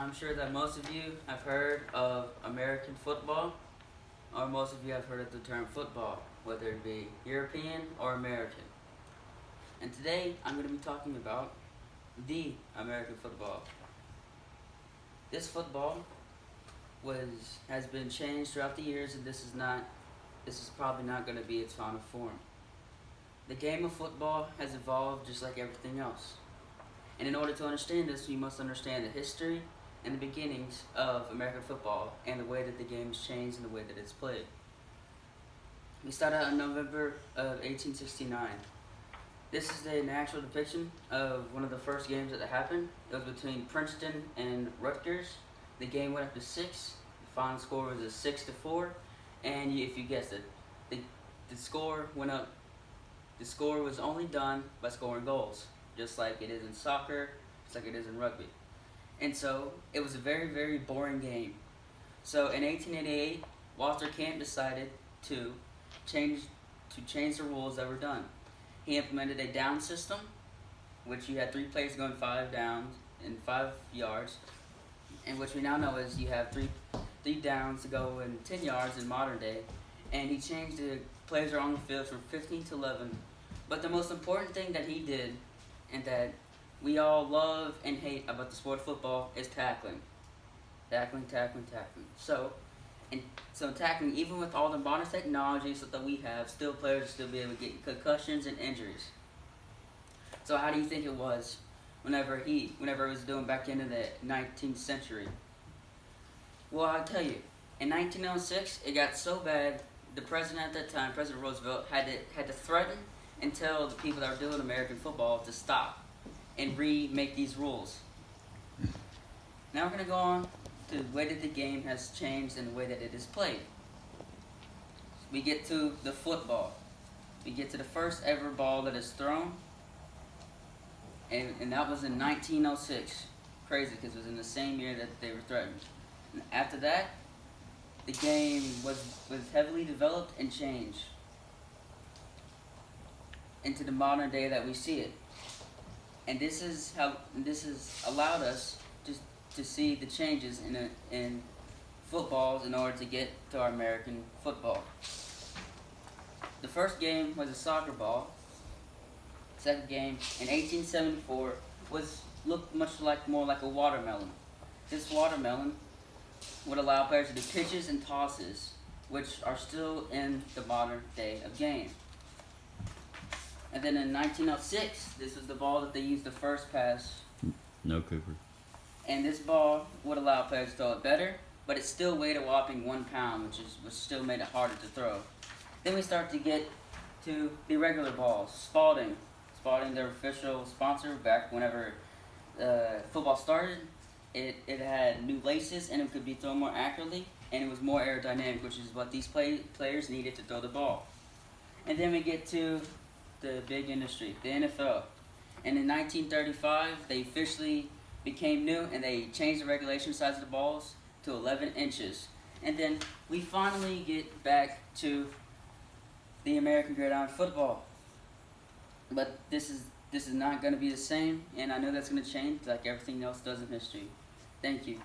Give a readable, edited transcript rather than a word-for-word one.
I'm sure that most of you have heard of American football, or most of you have heard of the term football, whether it be European or American. And today I'm going to be talking about the American football. This football has been changed throughout the years, and this is probably not going to be its final form. The game of football has evolved just like everything else. And in order to understand this, we must understand the history and the beginnings of American football and the way that the game has changed and the way that it's played. We start out in November of 1869. This is an actual depiction of one of the first games that happened. It was between Princeton and Rutgers. The game went up to 6. The final score was a 6-4. And if you guessed it, the score went up. The score was only done by scoring goals, just like it is in soccer, just like it is in rugby. And so it was a very, very boring game. So in 1888, Walter Camp decided to change the rules that were done. He implemented a down system, which you had 3 players going 5 downs in 5 yards, and which we now know is you have three downs to go in 10 yards in modern day. And he changed the players are on the field from 15 to 11. But the most important thing that he did, and that we all love and hate about the sport of football, is tackling. Tackling. So tackling, even with all the modern technology that we have, still players will still be able to get concussions and injuries. So how do you think it was whenever it was doing back into the 19th century? Well, I'll tell you, in 1906, it got so bad, the president at that time, President Roosevelt, had to threaten and tell the people that were doing American football to stop and remake these rules. Now we're going to go on to the way that the game has changed and the way that it is played. We get to the football. We get to the first ever ball that is thrown, and that was in 1906. Crazy, because it was in the same year that they were threatened. And after that, the game was heavily developed and changed into the modern day that we see it. And this has allowed us to see the changes in footballs in order to get to our American football. The first game was a soccer ball. Second game in 1874 looked more like a watermelon. This watermelon would allow players to do pitches and tosses, which are still in the modern day of game. And then in 1906, this was the ball that they used the first pass. No, Cooper. And this ball would allow players to throw it better, but it still weighed a whopping 1 pound, which still made it harder to throw. Then we start to get to the regular balls. Spalding, their official sponsor back whenever football started. It had new laces, and it could be thrown more accurately, and it was more aerodynamic, which is what these players needed to throw the ball. And then we get to the big industry, the NFL. And in 1935, they officially became new, and they changed the regulation size of the balls to 11 inches. And then we finally get back to the American gridiron football. But this is not going to be the same, and I know that's going to change like everything else does in history. Thank you.